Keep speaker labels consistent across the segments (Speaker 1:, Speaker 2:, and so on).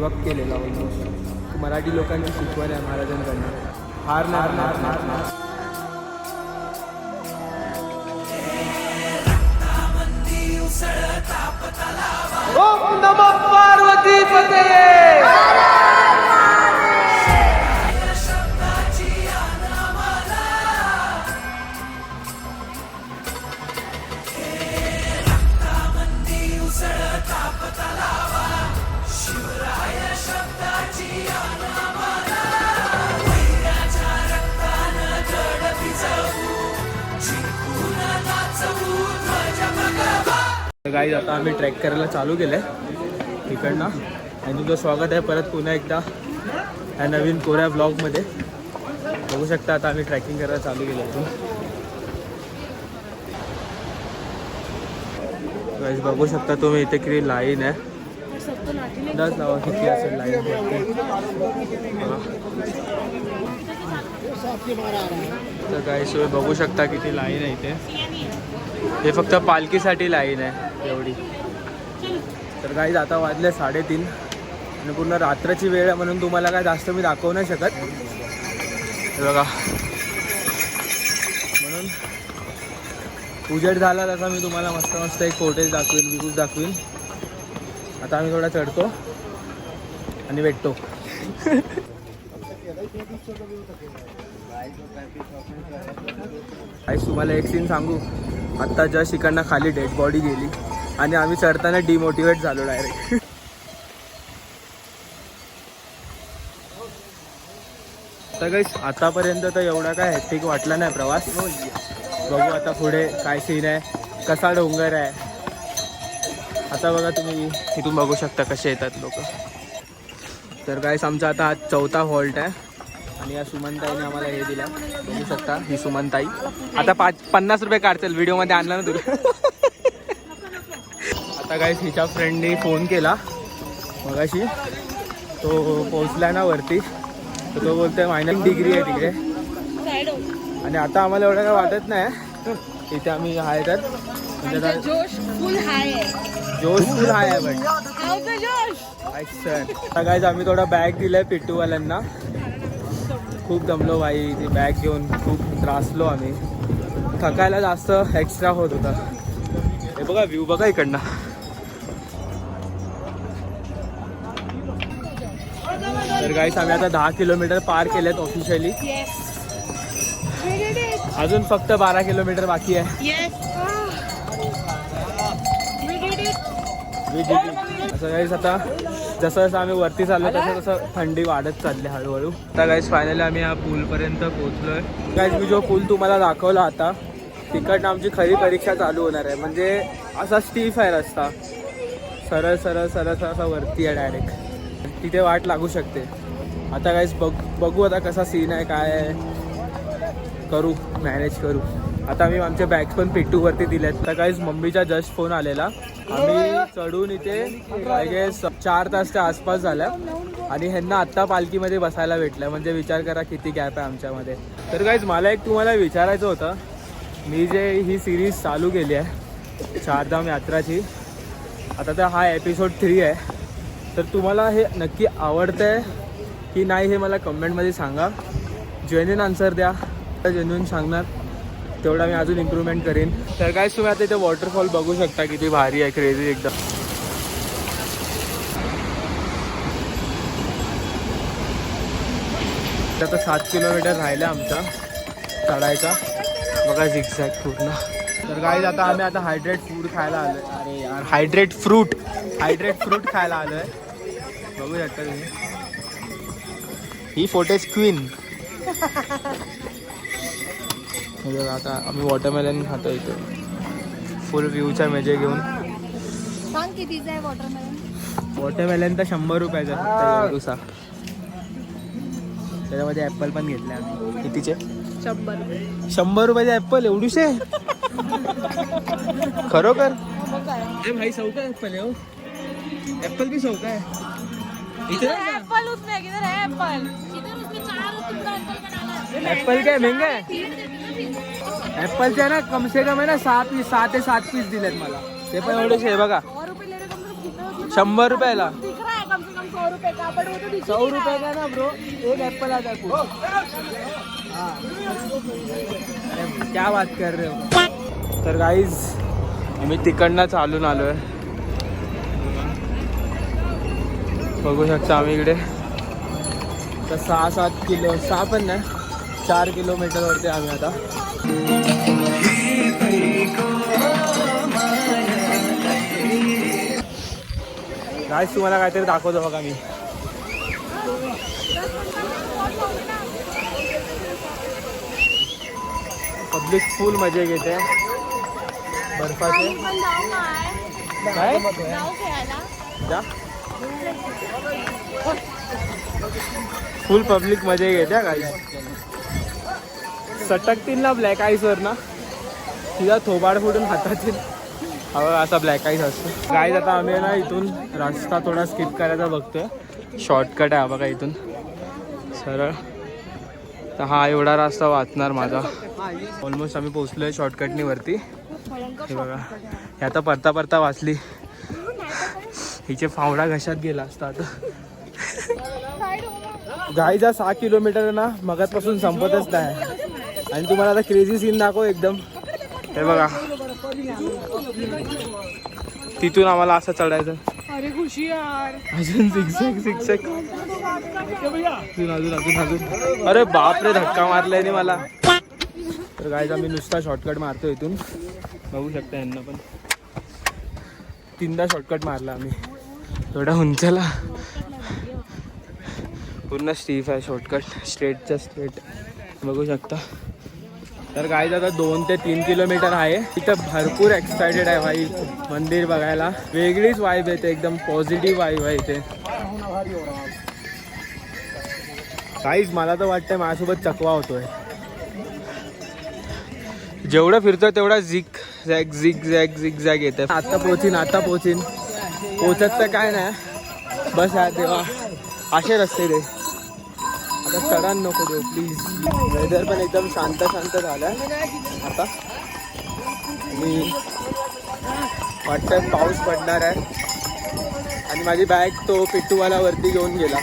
Speaker 1: Give up केलेला almost. Marathi लोकांनी शिकवण आहे महाराजांकडनं. हार नाही. ओम नमः पार्वती पतये. गाईज आता आम्ही ट्रॅक करायला चालू केलं आहे इकडनं. आणि तुमचं स्वागत आहे परत पुन्हा एकदा ह्या नवीन कोऱ्या ब्लॉगमध्ये. बघू शकता आता आम्ही ट्रॅकिंग करायला चालू केलं आहे. गाईज बघू शकता तुम्ही इथे किती लाईन आहे. अंदाज लावा किती असेल लाईन. तर गाईज तुम्ही बघू शकता किती लाईन आहे इथे. हे फक्त पालखीसाठी लाईन आहे एवढी. तर गाईज आता वाजले 3:30 आणि पूर्ण रात्राची वेळ आहे म्हणून तुम्हाला काय जास्त मी दाखवू नाही शकत. बघा म्हणून उजेड झाला तसा मी तुम्हाला मस्त एक फोटेज दाखवीन, व्ह्यूज दाखवीन. आता आम्ही थोडा चढतो आणि भेटतो. गाईज तुम्हाला एक सीन सांगू. आत्ता जस्ट इकडनं खाली डेड बॉडी गेली आणि आम्ही चढताना डिमोटिवेट झालो डायरेक्ट. तर गाईस आतापर्यंत तर एवढा काय हेक्टिक वाटला नाही प्रवास. बघू आता पुढे काय सीन आहे, कसा डोंगर आहे. आता बघा तुम्ही इथून बघू शकता कसे येतात लोक. तर गाईस आमचा आता आज 4था हॉल्ट आहे आणि या सुमनताईने आम्हाला हे दिलं. बघू शकता ही सुमनताई. आता 50 रुपये काढतील व्हिडिओमध्ये आणला ना तुला. आता गाईस हिच्या फ्रेंडने फोन केला मगाशी. तो पोहोचला ना वरती. तर तो बोलतोय -डिग्री आहे तिकडे. आणि आता आम्हाला एवढं काय वाटत नाही इथे आम्ही आहे तर. म्हणजे जोश फुल हाय आहे बट आता गाईस आम्ही थोडा बॅग दिलाय पिट्टूवाल्यांना. खूप दमलो बाई ती बॅग घेऊन. खूप त्रासलो आम्ही. थकायला जास्त एक्स्ट्रा होत होता. हे बघा व्ह्यू बघा इकडनं. तर गाईस आम्ही आता 10 किलोमीटर पार केलेत ऑफिशियली. अजून फक्त 12 किलोमीटर बाकी आहे. असं गाईस आता जसं जसं आम्ही वरती चाललो तसं थंडी वाढत चालली हळूहळू. आता गाईस फायनली आम्ही या पूलपर्यंत पोहोचलोय. गाईस मी जो पूल तुम्हाला दाखवला आता तिकडनं आमची खरी परीक्षा चालू होणार आहे. म्हणजे असा स्टीफ आहे रस्ता. सरळ सरळ सरळ असा वरती आहे डायरेक्ट. तिथे वाट लागू शकते. आता गाईस बघू आता कसा सीन आहे काय आहे. करू मॅनेज करू. आता आम्ही आमचे बॅग्स पण पिट्टूवरती दिलेत. तर गाईस मम्मीचा जस्ट फोन आलेला. आम्ही चढून इथे आय गेस 4 तासच्या आसपास झाल्या आणि ह्यांना आत्ता पालखीमध्ये बसायला भेटलं. म्हणजे विचार करा किती गॅप आहे आमच्यामध्ये. तर गाईस मला एक तुम्हाला विचारायचं होतं. मी जे ही सिरीज चालू केली आहे चारधाम यात्राची. आता तर हा एपिसोड 3 आहे. तर तुम्हाला हे नक्की आवडतंय की नाही हे मला कमेंटमध्ये सांगा. जेन्युइन आन्सर द्या. जेन्युइन सांगणार तेवढा मी अजून इम्प्रूव्हमेंट करीन. तर काय तुम्ही आता इथे वॉटरफॉल बघू शकता किती भारी आहे. क्रेझी एकदम. आता 7 किलोमीटर राहिला आमचा चढायचा. बघा झिगझॅग पूर्ण. तर गाईज आता आम्ही आता हायड्रेट फूड खायला आलोय. अरे यार हायड्रेट फ्रूट खायला आलोय. बघू शकता तुम्ही ही फोटेज क्वीन. आता आम्ही वॉटरमेलन खातो इथे फुल व्ह्यूचा मजे घेऊन.
Speaker 2: सांग कितीचं आहे
Speaker 1: वॉटरमेलन तर 100 रुपयाचा फक्त एवढूसा. त्याच्यामध्ये ॲपल पण घेतले आम्ही. कितीचे? 100 रुपयाचे ॲपल एवढूसे. खरोखर अरे भाई सौका ॲपल आहे. हो ॲपल भी सौका है.
Speaker 2: एप्पल उसमें किधर है एप्पल?
Speaker 1: एप्पल क्या महंगा है. ॲपलच्या ना कम से कम आहे ना 6 ते 7 पीस दिलेत मला. ते पण एवढेच आहे बघा. 100 रुपयाला.
Speaker 2: ₹100 का पण वो तो दिख ही
Speaker 1: 100
Speaker 2: नहीं रहा
Speaker 1: रुपये
Speaker 2: है।
Speaker 1: का ना ब्रो, एक एप्पल आता है पूरा। हाँ। अरे क्या बात कर रहे हो। तर गाईज आम्ही तिकडनं चालून आलोय, बघू शकता आम्ही इकडे तर 6-7 किलो, 6 पण नाही 4 किलोमीटरवरती आम्ही आता. गाईज तुम्हाला काहीतरी दाखवतो बघा मी. पब्लिक फुल मजा घेते बर्फाचे.
Speaker 2: पण नाव काय?
Speaker 1: काय
Speaker 2: नाव खेळायला
Speaker 1: जा फुल पब्लिक मजा घेते गाईज. सटकतील ना ब्लॅक आईसवर ना, तिला थोबाड फुटून हातातील हवा असा ब्लॅक आईस असतो. गाईज आता आम्ही ना इथून रस्ता थोडा स्किप करायचा बघतोय. शॉर्टकट आहे बघा इथून सरळ. तर हा एवढा रस्ता वाचणार माझा. ऑलमोस्ट आम्ही पोहोचलोय शॉर्टकटनी वरती. हे बघा हे आता परता परता वाचली, हिचे फावडा घशात गेला असता आता. गाईचा 6 किलोमीटर ना मगाचपासून संपतच नाही. आणि तुम्हाला आता क्रेझी सीन दाखव एकदम. हे बघा तिथून आम्हाला असं चढायचं.
Speaker 2: अरे खुशी यार,
Speaker 1: अजून झिकझॅक अजून अजून अजून अजून. अरे बापरे धक्का मारलाय नी मला. तर गाईज आम्ही नुसता शॉर्टकट मारतो इथून, बघू शकता यांना पण 3दा शॉर्टकट मारला आम्ही. थोडा उंचला पूर्ण स्टीफ आहे शॉर्टकट, स्ट्रेटच्या स्ट्रेट बघू शकता. तर गाईज आता 2 ते 3 किलोमीटर आहे. इथं भरपूर एक्सायटेड आहे भाई मंदिर बघायला. वेगळीच वाईब येते, एकदम पॉझिटिव्ह वाईब आहे इथे. गाईज मला तर वाटतंय माझ्यासोबत चकवा होतोय. जेवढं फिरतोय तेवढा झिग झॅग येते. आता पोचीन पोचत तर काय नाही, बस आहे तेव्हा असे रस्ते रे. आता चढान नको देऊ प्लीज. वेदर पण एकदम शांत झालं आता. मी वाटतं पाऊस पडणार आहे. आणि माझी बॅग तो पिट्टूवाला वरती घेऊन गेला.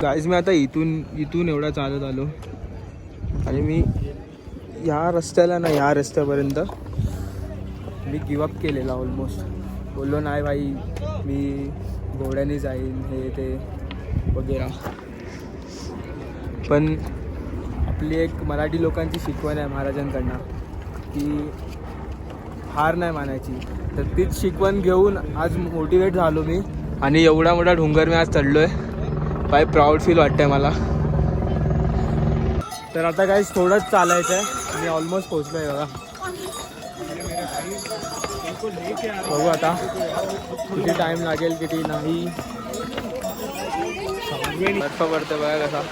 Speaker 1: गाईज मी आता इथून एवढा चालत आलो आणि मी या रस्त्यापर्यंत मी गिवअप केलेला ऑलमोस्ट. बोललो नाही भाई मी घोड्याने जाईन हे ते वगैरे. पण आपली एक मराठी लोकांची शिकवण आहे महाराजांकडनं की हार नाही मानायची. तर तीच शिकवण घेऊन आज मोटिवेट झालो मी आणि एवढा मोठा डोंगर मी आज चढलो आहे. बाय प्राऊड फील वाटतंय मला. तर आता काही थोडंच चालायचं आहे. मी ऑलमोस्ट पोहोचलो आहे बघा. बघू आता किती टाईम लागेल किती नाही. बर्फ पडते बघा कसा.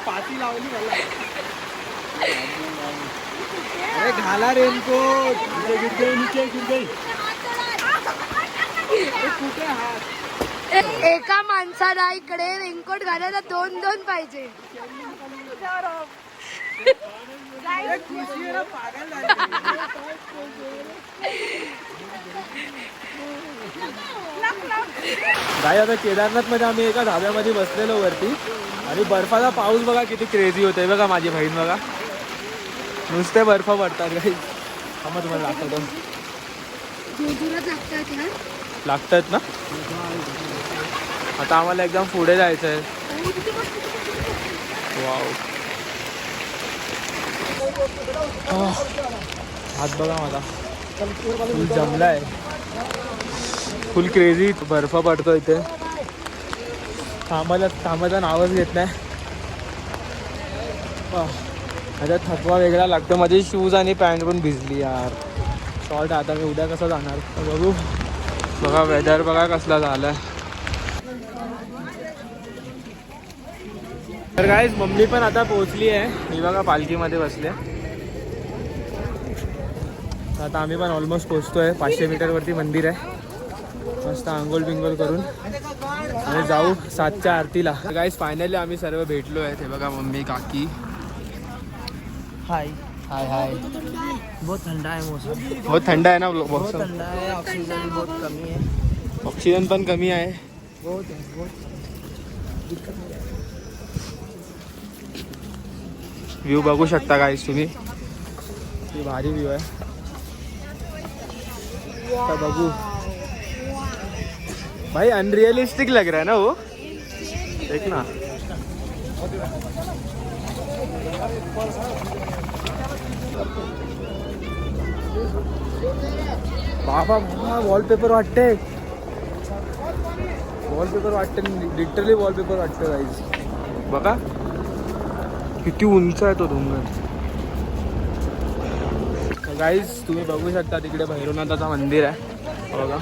Speaker 1: पाती लावली मला. अरे घाला रेनकोट.
Speaker 2: एका माणसाला इकडे रेनकोट घालायला 2 पाहिजे.
Speaker 1: गाय आता केदारनाथ मध्ये आम्ही एका धाब्यामध्ये बसलेलो वरती आणि बर्फाचा पाऊस बघा किती क्रेझी होतोय. बघा माझी बहीण बघा नुसते बर्फ पडतात गाईज. हा मग तुम्हाला दाखवतो. लागतात ना. आता आम्हाला एकदम पुढे जायचं आहे. वाव हात बघा माझा फुल जमलाय. फुल क्रेझी बर्फ पडतो इथे. थांबायचा नावच घेत नाही. आता थकवा वेगळा लागतो. माझे शूज आणि पॅन्ट पण भिजली यार. शॉर्ट आता मी उद्या कसं जाणार बघू. बघा वेदर बघा कसला झालाय. तर गाईज मम्मी पण आता पोहोचली आहे. मी बघा पालखीमध्ये बसले. तर आता आम्ही पण ऑलमोस्ट पोहोचतोय. 500 मीटरवरती मंदिर आहे. मस्त आंघोळ बिंगोल करून आणि जाऊ 7च्या आरतीला. गाईज फायनली आम्ही सर्व भेटलो आहे. ते बघा मम्मी काकी.
Speaker 3: हाय
Speaker 1: हाय हाय.
Speaker 3: बहुत ठंडा है मौसम.
Speaker 1: बहुत थंड आहे ना
Speaker 3: बहुत ठंडा है. ऑक्सीजन बहुत कमी है.
Speaker 1: ऑक्सिजन पण कमी आहे.
Speaker 3: बहुत है बहुत दिक्कत है.
Speaker 1: व्ह्यू बघू शकता गाईज तुम्ही. किती भारी व्ह्यू आहे. आता बघू. भाई अनरियलिस्टिक लग रहा है ना वो. देख ना. बाबा वॉलपेपर वाटते. वॉलपेपर वाटते. लिटरली वॉलपेपर वाटतं गाईज. बघा किती उंच आहे तो डोंगर. गाईज तुम्ही बघू शकता तिकडे भैरवनाथाचं मंदिर आहे. बघा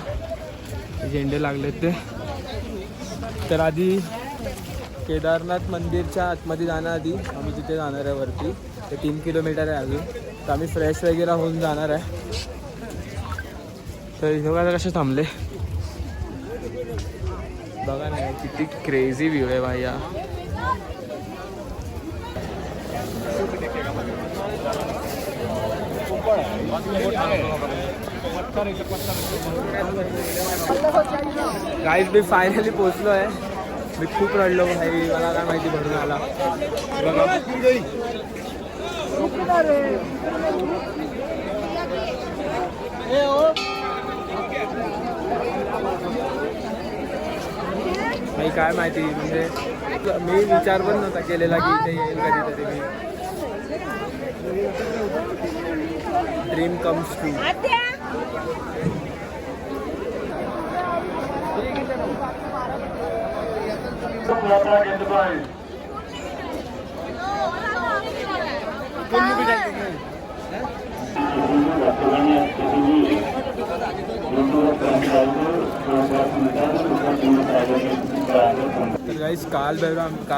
Speaker 1: झेंडे लागलेत ते. तर आधी केदारनाथ मंदिरच्या आतमध्ये जाण्याआधी आम्ही तिथे जाणार आहे वरती. ते 3 किलोमीटर आहे अजून. तर आम्ही फ्रेश वगैरे होऊन जाणार आहे. तर इथं बघा कसे थांबले. बघा ना किती क्रेझी व्ह्यू आहे भाई. या गाईज मी फायनली पोचलो आहे. मी खूप रडलो भाई. मला काय माहिती भरून आला. बघा भाई काय माहिती. म्हणजे मी विचार पण नव्हता केलेला की इथे येईल कधीतरी मी. Dream comes true. तर गाईस काल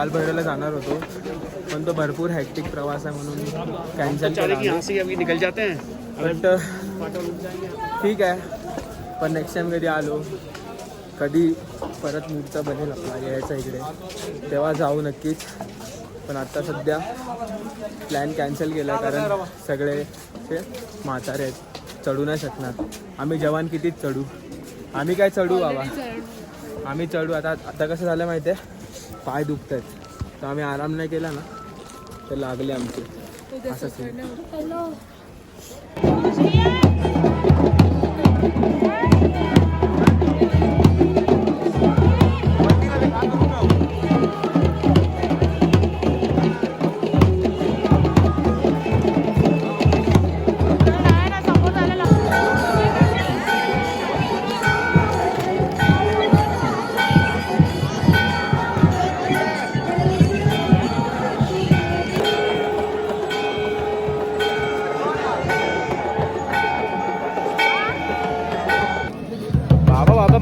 Speaker 1: भैरवला जाणार होतो पण तो भरपूर हॅक्टिक प्रवास आहे म्हणून कॅन्सल केला.
Speaker 3: निकल जाते हैं.
Speaker 1: बट ठीक आहे. पण नेक्स्ट टाइम कधी आलो कधी परत मूडचा बनेल आपला यायचा इकडे तेव्हा जाऊ नक्कीच. पण आता सध्या प्लॅन कॅन्सल केला कारण सगळे ते म्हातारे आहेत. चढू नाही शकणार. आम्ही जवान कितीच चढू. आम्ही काय चढू बाबा. आम्ही चढू. आता कसं झालं माहिती आहे. पाय दुखत आहेत तर आम्ही आराम नाही केला ना तर लागले आमचे. असंच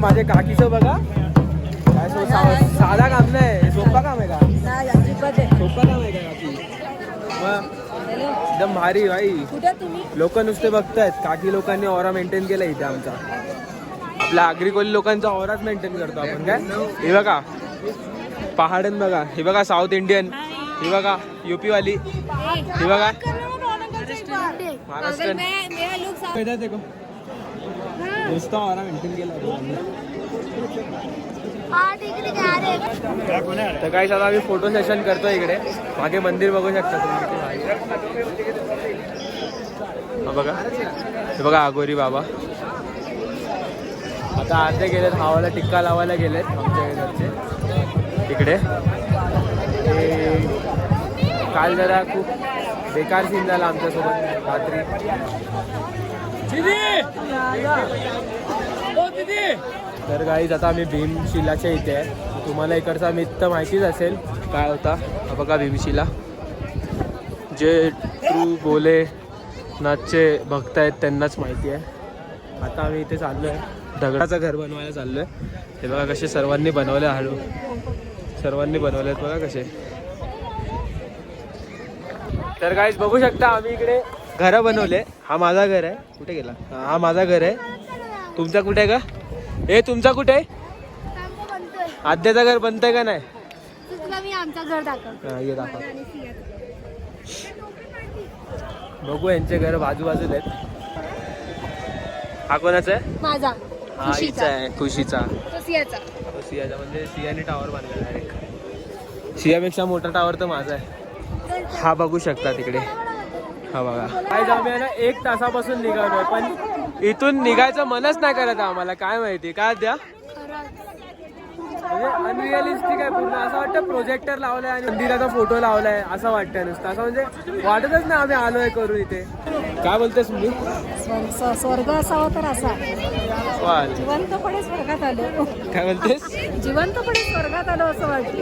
Speaker 1: माझ्या काकीचं बघा काय साधा काम नाही. सोपा काम आहे का. सोपा काम आहे का काकी. मग एकदम भारी भाई. लोक नुसते बघतायत. काकी लोकांनी ऑरा मेंटेन केला इथे आमचा. आपल्या आगरी कोळी लोकांचा ऑराच मेंटेन करतो आपण. काय हे बघा पहाडन बघा. हे बघा साऊथ इंडियन. हे बघा यूपी वाली. हे बघा महाराष्ट्र. नुसता ऑरा मेंटेन केला. तर काही आता आम्ही फोटो सेशन करतो इकडे. मागे मंदिर बघू शकता तुम्ही. बघा हे बघा आगोरी बाबा. आता अर्धे गेलेत हवाला टिक्का लावायला गेलेत आमच्या घरचे तिकडे. काल जरा खूप बेकार सीन झाला आमच्यासोबत रात्री. तर गाईज आता आम्ही भीमशिलाच्या इथे आहे. तुम्हाला इकडचा मित्र माहितीच असेल काय होता. बघा भीमशिला. जे ट्रू बोले नाथचे भक्त आहेत त्यांनाच माहिती आहे. आता आम्ही इथे चाललो आहे. दगडाचं घर बनवायला चाललो आहे. हे बघा कसे सर्वांनी बनवले. हळू सर्वांनी बनवले आहेत बघा कसे. तर गाईज बघू शकता आम्ही इकडे घर बनवले. हा माझा घर आहे. कुठे गेला? हा माझा घर आहे. तुमचा कुठे आहे का? हे तुमचा कुठे आहे? आद्याचं घर बनतंय का नाही?
Speaker 2: तुला मी आमचं घर दाखव.
Speaker 1: हा, ये दाखव. बघू यांचे घर बाजूबाजूला आहेत. हा कोणाचा आहे?
Speaker 2: माझा.
Speaker 1: हा हिचा आहे, खुशीचा.
Speaker 2: तो सियाचा.
Speaker 1: सियाचा म्हणजे सियाने टावर बांधला डायरेक्ट. सियापेक्षा मोठा टावर तर माझा आहे. हा बघू शकता तिकडे. हा बघा. काय आम्ही ना 1 तासापासून निघालोय पण इथून निघायचं मनच नाही करत आम्हाला. काय माहिती काय द्या म्हणजे अनरिअलिस्टिक आहे पूर्ण. असं वाटतं प्रोजेक्टर लावलाय आणि मंदिराचा फोटो लावलाय असं वाटतं नुसतं. असं म्हणजे वाटतच ना आम्ही आलोय करून इथे. काय बोलतेस मी?
Speaker 2: स्वर्ग असावा तर असा.
Speaker 1: वाल.
Speaker 2: जिवंतपणे स्वर्गात आलो.
Speaker 1: काय बोलतेस?
Speaker 2: जिवंतपणे स्वर्गात आलो असं वाटतं.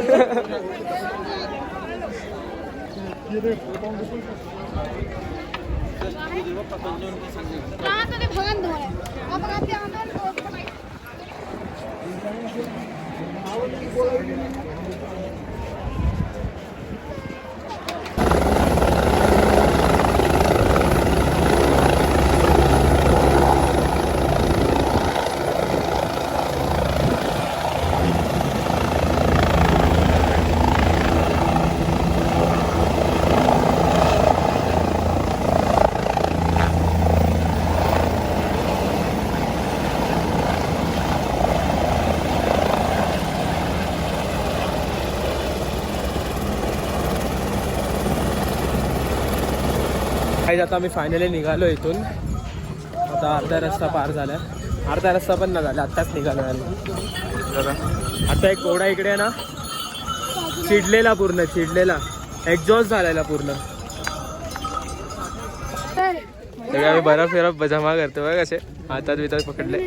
Speaker 1: आता आम्ही फायनली निघालो इथून. आता अर्धा रस्ता पार झाला. अर्धा रस्ता पण नाही झाला, आत्ताच निघालो बघा. आता एक घोडा इकडे आहे ना चिडलेला, पूर्ण चिडलेला, एक्झॉस्ट झालेला पूर्ण. सगळे आम्ही बर्फ फिरफ जमा करतो बघा कसे हातात बितात पकडले.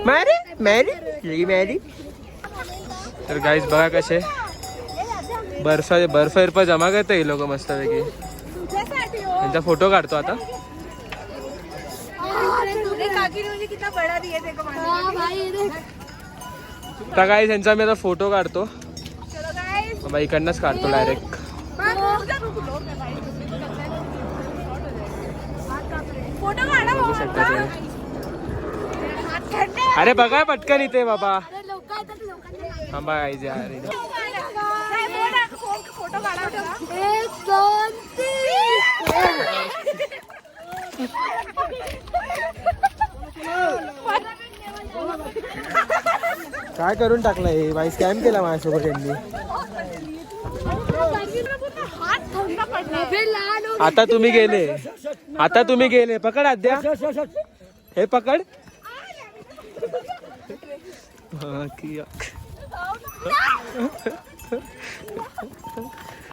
Speaker 1: मॅरी मॅरी मॅरी. तर गाईज बघा कसे बर्फ जमा करतो हे लोक मस्तपैकी. त्यांचा फोटो काढतो आता. तर गाईज त्यांचा मी आता फोटो काढतो. बाबा इकडनंच काढतो डायरेक्ट. अरे बघा पटकन इथे बाबा. थांबा गाईज यार.
Speaker 2: फोटो काढा. 1 2
Speaker 1: काय करून टाकलंय बाई? स्कॅम केला माझ्यासोबत यांनी. आता तुम्ही गेले. पकड आद्या, हे पकड.